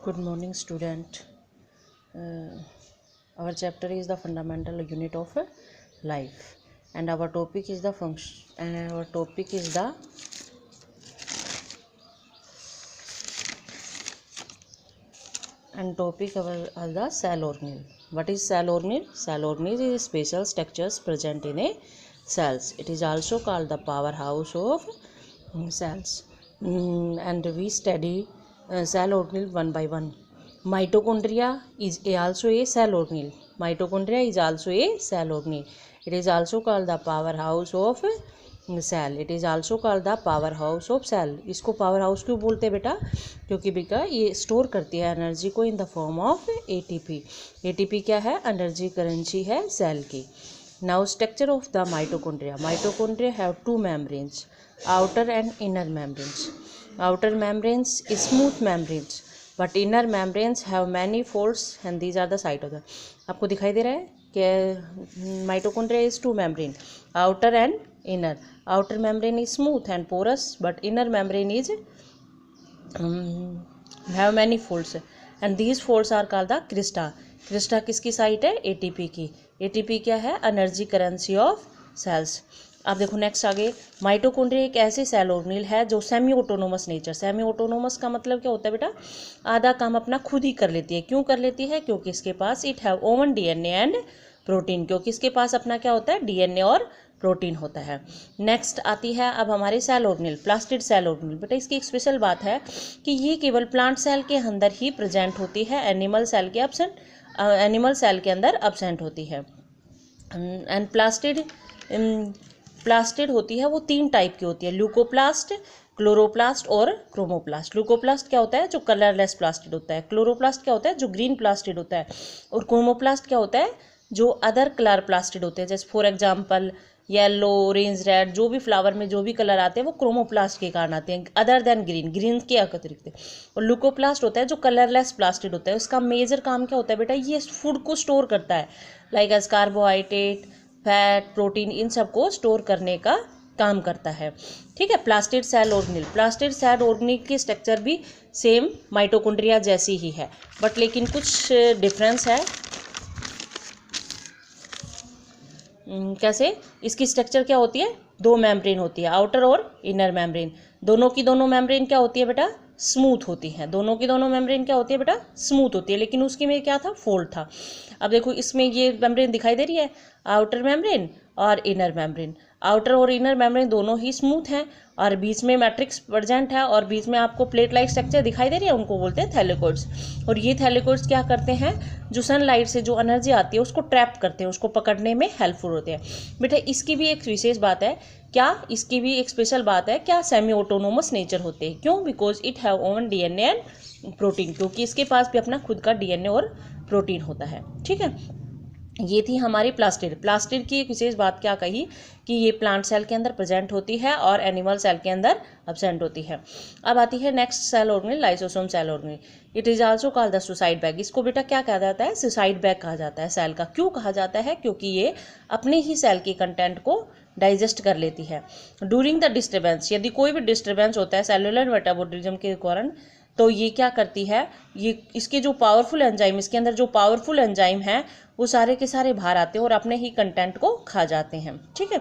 Good morning, student. Our chapter is the fundamental unit of life, and our topic is the function. And our topic is the the cell organelle. What is cell organelle? Cell organelle is special structures present in a cells. It is also called the powerhouse of cells. And we study cell organelle one by one. Mitochondria is also a cell organelle. Mitochondria is also a cell organelle. It is also called the powerhouse of cell. It is also called the powerhouse of cell. इसको power house क्यों बोलते हैं बेटा? क्योंकि बेटा ये store करती है एनर्जी को in the form of ATP. ATP क्या है? एनर्जी करेंसी है सेल की. Now structure of the mitochondria. Mitochondria have two membranes, outer and inner membranes. Outer membranes is smooth membranes, but inner membranes have many folds and these are the site of the. आपको दिखाई दे रहा है कि mitochondria is two membrane, outer and inner. Outer membrane is smooth and porous, but inner membrane is have many folds, and these folds are called the crista. Crista किसकी site है? ATP की. ATP क्या है? Energy currency of cells. अब देखो next आगे, mitochondria एक ऐसी सेल ऑर्गेनेल है जो semi autonomous nature. Semi autonomous का मतलब क्या होता है बेटा? आधा काम अपना खुद ही कर लेती है. क्यों कर लेती है? क्योंकि इसके पास it have own DNA and protein. क्योंकि इसके पास अपना क्या होता है? DNA और प्रोटीन होता है. नेक्स्ट आती है अब हमारी cell organelle, plastid cell organelle. बेटा इसकी एक स्पेशल बात है कि ये केवल प्लांट सेल के अंदर ही प्रेजेंट होती है, एनिमल सेल के अंदर एब्सेंट होती है. एंड प्लास्टिड होती है वो तीन टाइप की होती है, ल्यूकोप्लास्ट, क्लोरोप्लास्ट और क्रोमोप्लास्ट. ल्यूकोप्लास्ट क्या होता है? जो कलरलेस प्लास्टिड होता है. क्लोरोप्लास्ट क्या होता है? जो ग्रीन प्लास्टिड होता है. और क्रोमोप्लास्ट क्या होता है? जो अदर कलर प्लास्टिड होते हैं. जैसे for example yellow, orange, red, जो भी फ्लावर में जो भी कलर आते हैं वो क्रोमोप्लास्ट के कारण आते हैं, अदर देन ग्रीन के अतिरिक्त. और ल्यूकोप्लास्ट होता है जो कलरलेस प्लास्टिड होता है. उसका मेजर काम क्या होता है बेटा? ये फूड को स्टोर करता है, like as carbohydrate, fat, protein, इन सब को स्टोर करने का काम करता है. ठीक है. Plastid cell organelle. Plastid cell organelle की स्ट्रक्चर भी सेम माइटोकॉन्ड्रिया जैसी ही है, बट लेकिन कुछ डिफरेंस है. कैसे? इसकी स्ट्रक्चर क्या होती है? दो मेम्ब्रेन होती है, आउटर और इनर मेम्ब्रेन. दोनों की दोनों मेम्ब्रेन क्या होती है बेटा? स्मूथ होती हैं. दोनों की दोनों मेम्ब्रेन क्या होती है बेटा? स्मूथ होती है. लेकिन उसकी में क्या था? फोल्ड था. अब देखो इसमें ये मेम्ब्रेन दिखाई दे रही है, आउटर मेम्ब्रेन और इनर मेम्ब्रेन. आउटर और इनर मेम्ब्रेन दोनों ही स्मूथ हैं और बीच में मैट्रिक्स प्रेजेंट है और बीच में आपको प्लेट लाइक स्ट्रक्चर दिखाई दे रही है, उनको बोलते हैं थैलेकोइड्स. और ये थैलेकोइड्स क्या करते हैं? जो सनलाइट से जो एनर्जी आती है उसको ट्रैप करते हैं, उसको पकड़ने में हेल्पफुल होते हैं. बेटा इसकी भी एक विशेष बात है. क्या? इसकी भी एक स्पेशल बात है. क्या? सेमी ऑटोनोमस नेचर होते हैं. क्यों? Because it have own DNA and protein. क्योंकि इसके पास भी अपना खुद का DNA और प्रोटीन होता है. ठीक है. ये थी हमारी प्लास्टिड. प्लास्टिड की एक विशेष बात क्या कही कि ये प्लांट सेल के अंदर प्रेजेंट होती है और एनिमल सेल के अंदर एब्सेंट होती है. अब आती है next cell organelle, lysosome cell organelle. It is also called the suicide bag. इसको बेटा क्या कहा जाता है? सुसाइड बैग कहा जाता है सेल का. क्यों कहा जाता है? क्योंकि ये अपने ही सेल की कंटेंट को डाइजेस्ट कर लेती है. ड्यूरिंग द डिस्टर्बेंस, यदि कोई भी डिस्टर्बेंस होता है सेलुलर मेटाबॉलिज्म के कारण, तो ये क्या करती है? ये इसके जो पावरफुल एंजाइम, इसके अंदर जो पावरफुल एंजाइम है वो सारे के सारे बाहर आते हैं और अपने ही कंटेंट को खा जाते हैं. ठीक है.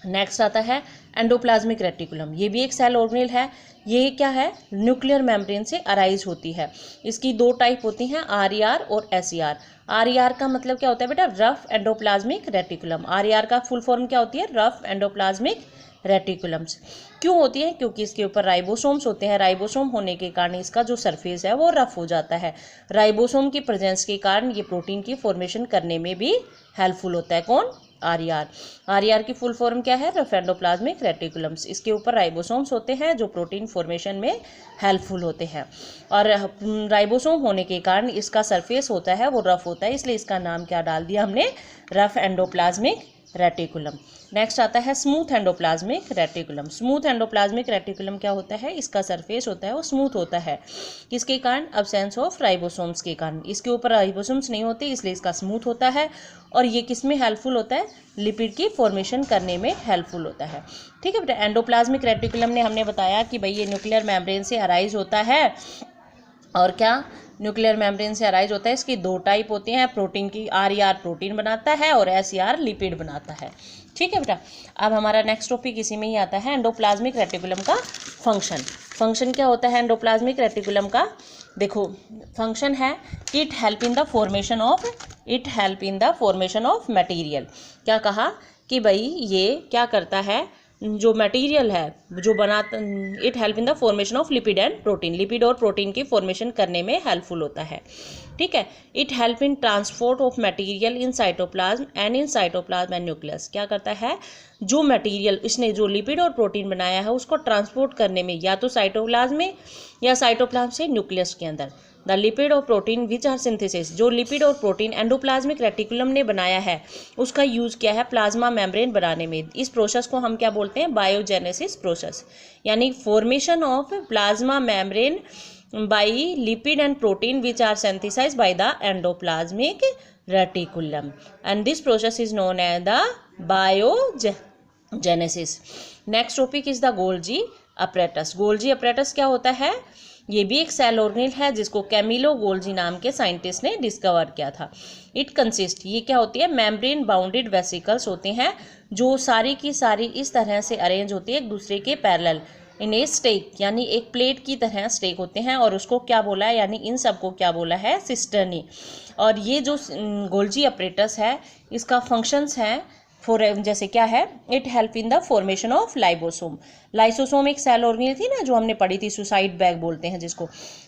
नेक्स्ट आता है एंडोप्लाज्मिक रेटिकुलम. ये भी एक सेल ऑर्गेनेल है. ये क्या है? न्यूक्लियर मेम्ब्रेन से अराइज होती है. इसकी दो टाइप होती हैं, RER और SER. RER का मतलब क्या होता है बेटा? Rough endoplasmic reticulum. RER का फुल फॉर्म क्या होती है? Rough endoplasmic reticulums. क्यों होती है? क्योंकि इसके ऊपर राइबोसोम्स होते हैं. राइबोसोम होने के कारण इसका जो सरफेस है वो रफ हो जाता है. राइबोसोम की प्रेजेंस के कारण ये प्रोटीन की फॉर्मेशन करने में भी हेल्पफुल होता है. कौन? RER. RER की फुल फॉर्म क्या है? Rough endoplasmic reticulums. इसके ऊपर राइबोसोम्स होते हैं जो प्रोटीन फॉर्मेशन में हेल्पफुल होते हैं. और राइबोसोम होने के कारण इसका सरफेस होता है वो रफ होता है, इसलिए इसका नाम क्या डाल दिया हमने? Rough endoplasmic reticulum. नेक्स्ट आता है smooth endoplasmic reticulum. Smooth endoplasmic reticulum क्या होता है? इसका सरफेस होता है वो स्मूथ होता है. किसके कारण? अब्सेंस ऑफ राइबोसोम्स के कारण. इसके ऊपर राइबोसोम्स नहीं होते इसलिए इसका स्मूथ होता है. और ये किस में हेल्पफुल होता है? लिपिड की फॉर्मेशन करने में हेल्पफुल होता है. ठीक है बेटा. एंडोप्लाज्मिक रेटिकुलम ने हमने बताया कि भाई ये न्यूक्लियर मेम्ब्रेन से अराइज होता है और क्या न्यूक्लियर मेम्ब्रेन से अराइज होता है, इसकी दो टाइप होती हैं, प्रोटीन की RER प्रोटीन बनाता है और SER लिपिड बनाता है। ठीक है बेटा। अब हमारा नेक्स्ट टॉपिक इसी में ही आता है एंडोप्लाज्मिक रेटिकुलम का फंक्शन। फंक्शन क्या होता है एंडोप्लाज्मिक रेटिकुलम का? देखो फंक्शन है it help in the formation of material. क्या कहा कि भाई ये क्या करता है, जो मटेरियल है जो बनाता, it help in the formation of lipid and protein, lipid और प्रोटीन की फॉर्मेशन करने में हेल्पफुल होता है। ठीक है। It help in transport of material in cytoplasm and nucleus. क्या करता है, जो मटेरियल इसने जो लिपिड और प्रोटीन बनाया है उसको ट्रांसपोर्ट करने में, या तो साइटोप्लाज्म में या साइटोप्लाज्म से न्यूक्लियस के अंदर। द लिपिड और प्रोटीन विच आर सिंथेसिस, जो लिपिड और प्रोटीन एंडोप्लाज्मिक रेटिकुलम ने बनाया है उसका यूज किया है प्लाज्मा मेम्ब्रेन बनाने में। इस प्रोसेस को हम क्या बोलते हैं, बायोजेनेसिस प्रोसेस, यानी formation of plasma membrane by lipid and protein which are synthesised by the endoplasmic reticulum and this process is known as the biogenesis. Next topic is the Golgi apparatus. Golgi apparatus क्या होता है, ये भी एक cell organelle है जिसको Camillo Golgi नाम के साइंटिस्ट ने डिस्कवर किया था। इट कंसिस्ट, ये क्या होती है, मेम्ब्रेन बाउंडेड वेसिकल्स होते हैं जो सारी की सारी इस तरह से अरेंज होती है एक दूसरे के पैरेलल इन ए स्टेक, यानी एक प्लेट की तरह स्टेक होते हैं, और उसको क्या बोला है, यानी इन सबको क्या बोला है, सिस्टर्नी। और ये जो गोल्जी अपरेटस है इसका फंक्शंस हैं फॉर, जैसे क्या है, it help in the formation of lysosome. Lysosome एक सेल ऑर्गेनेल थी ना जो हमने पढ़ी थी, सुसाइड बैग बोलते हैं जिसको।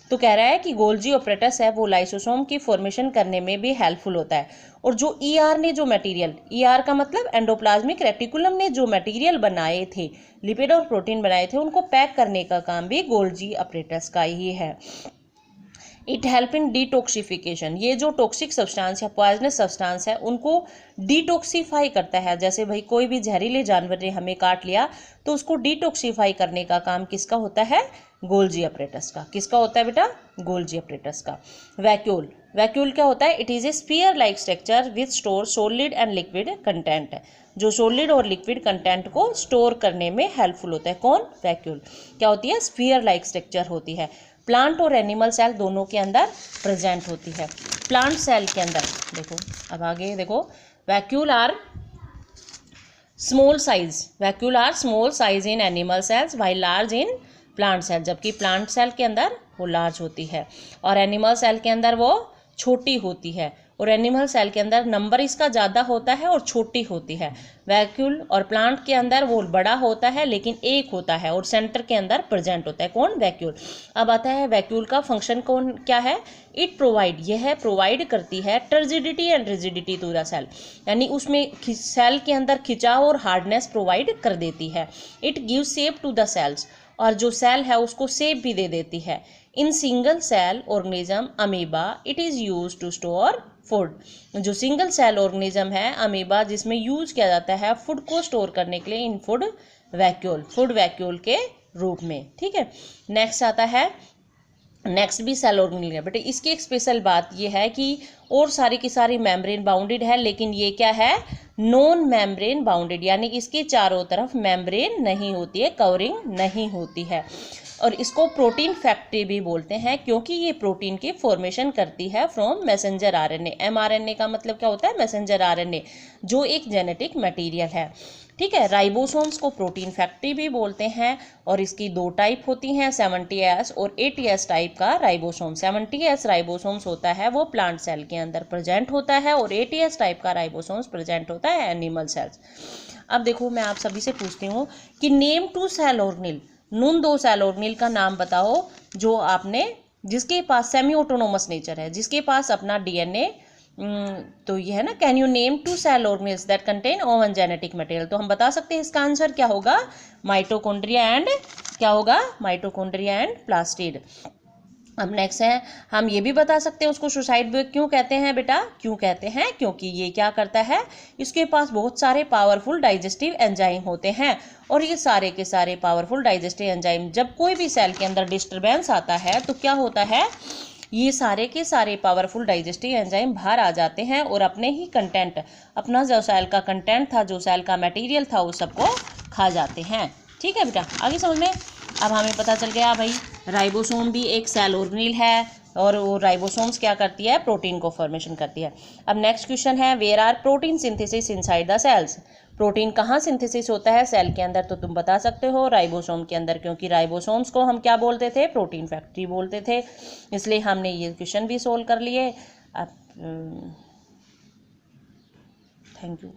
तो कह रहा है कि गोल्जी अपरेटस है वो लाइसोसोम की फॉर्मेशन करने में भी हेल्पफुल होता है। और जो ER ने जो मटेरियल, ER का मतलब एंडोप्लाज्मिक रेटिकुलम ने जो मटेरियल बनाए थे, लिपिड और प्रोटीन बनाए थे, उनको पैक करने का काम भी गोल्जी अपरेटस का ही है। इट हेल्प इन डिटॉक्सिफिकेशन, ये जो टॉक्सिक सब्सटेंस या पॉइजनस सब्सटेंस है उनको डिटॉक्सिफाई करता है। जैसे भाई कोई भी जहरीले जानवर ने हमें काट लिया तो उसको डिटॉक्सिफाई करने का काम किसका होता है, गोल्जी अपरेटस का। किसका होता है बेटा, गोल्जी अपरेटस का। वैक्यूल, वैक्यूल क्या होता है, it is a sphere like structure with store solid and liquid content, जो सॉलिड और लिक्विड कंटेंट को स्टोर करने में हेल्पफुल होता है। कौन, वैक्यूल। क्या होती है, स्फीयर लाइक स्ट्रक्चर होती है। प्लांट और एनिमल सेल दोनों के अंदर प्रेजेंट होती है। प्लांट सेल के अंदर देखो, अब आगे देखो, vacuole are small size in animal cells while large in plant cell, जबकि प्लांट सेल के अंदर वो लार्ज होती है और एनिमल सेल के अंदर वो छोटी होती है। और एनिमल सेल के अंदर नंबर इसका ज़्यादा होता है और छोटी होती है। वैक्यूल और प्लांट के अंदर वो बड़ा होता है लेकिन एक होता है और सेंटर के अंदर प्रेजेंट होता है। कौन, वैक्यूल। अब आता है वैक्यूल का फंक्शन कौन क्या है, इट प्रोवाइड, यह प्रोवाइड करती है turgidity and rigidity to the cell, यानी उसमें सेल के अंदर खिंचाव और हार्डनेस प्रोवाइड कर देती है। It give shape to the cells, और जो सेल है उसको शेप भी दे देती है। In single cell organism amoeba it is use to store food, जो सिंगल सेल ऑर्गेनिज्म है अमीबा जिसमें यूज किया जाता है फूड को स्टोर करने के लिए इन फूड वैक्यूल के रूप में। ठीक है। नेक्स्ट आता है, नेक्स्ट भी सेल ऑर्गेनेल है, बट इसकी एक स्पेशल बात ये है कि और सारी की सारी मेम्ब्रेन बाउंडेड है, लेकिन ये क्या है, नॉन मेम्ब्रेन बाउंडेड, यानी इसके चारों तरफ मेम्ब्रेन नहीं होती है, कवरिंग नहीं होती है। और इसको प्रोटीन फैक्ट्री भी बोलते हैं क्योंकि ये प्रोटीन की फॉर्मेशन करती है फ्रॉम मैसेंजर RNA। mRNA का मतलब क्या होता है, मैसेंजर RNA, जो एक जेनेटिक मटेरियल है। ठीक है। राइबोसोम्स को प्रोटीन फैक्ट्री भी बोलते हैं और इसकी दो टाइप होती हैं, 70S और 80S टाइप का राइबोसोम। 70S राइबोसोम्स होता है वो प्लांट सेल के अंदर प्रेजेंट होता है और 80S टाइप का राइबोसोम्स प्रेजेंट होता है एनिमल सेल्स। अब देखो मैं आप सभी से पूछती हूँ कि नेम टू सेल ऑर्गेनेल, उन दो सेल ऑर्गेनेल का नाम बताओ जो आपने, जिसके पास सेमी ऑटोनोमस नेचर है, जिसके पास अपना DNA तो ये है ना, can you name two cell organelles that contain own genetic material. तो हम बता सकते हैं इसका आंसर क्या होगा, माइटोकॉन्ड्रिया एंड क्या होगा, माइटोकॉन्ड्रिया एंड प्लास्टिड। अब नेक्स्ट है, हम ये भी बता सकते हैं उसको सुसाइड बैग क्यों कहते हैं बेटा, क्यों कहते हैं, क्योंकि ये क्या करता है, इसके पास बहुत सारे पावरफुल डाइजेस्टिव एंजाइम होते हैं और ये सारे के सारे पावरफुल डाइजेस्टिव एंजाइम जब कोई भी सेल के अंदर डिस्टर्बेंस आता है तो क्या होता है, ये सारे के सारे पावरफुल डाइजेस्टिव एंजाइम बाहर आ जाते हैं और अपने ही कंटेंट, अपना जो सेल का कंटेंट था, जो सेल का मटेरियल था, वो सबको खा जाते हैं। ठीक है बेटा, आगे समझ में। अब हमें पता चल गया भाई राइबोसोम भी एक सेल ऑर्गेनेल है, और वो राइबोसोम्स क्या करती है, प्रोटीन को फॉर्मेशन करती है। अब नेक्स्ट क्वेश्चन है, where are protein synthesis inside the cells. Protein कहाँ सिंथेसिस होता है सेल के अंदर, तो तुम बता सकते हो राइबोसोम के अंदर, क्योंकि राइबोसोम्स को हम क्या बोलते थे, प्रोटीन फैक्ट्री बोलते थे, इसलिए हमने ये क्वेश्चन भी सोल्व कर लिए। अब थैंक यू।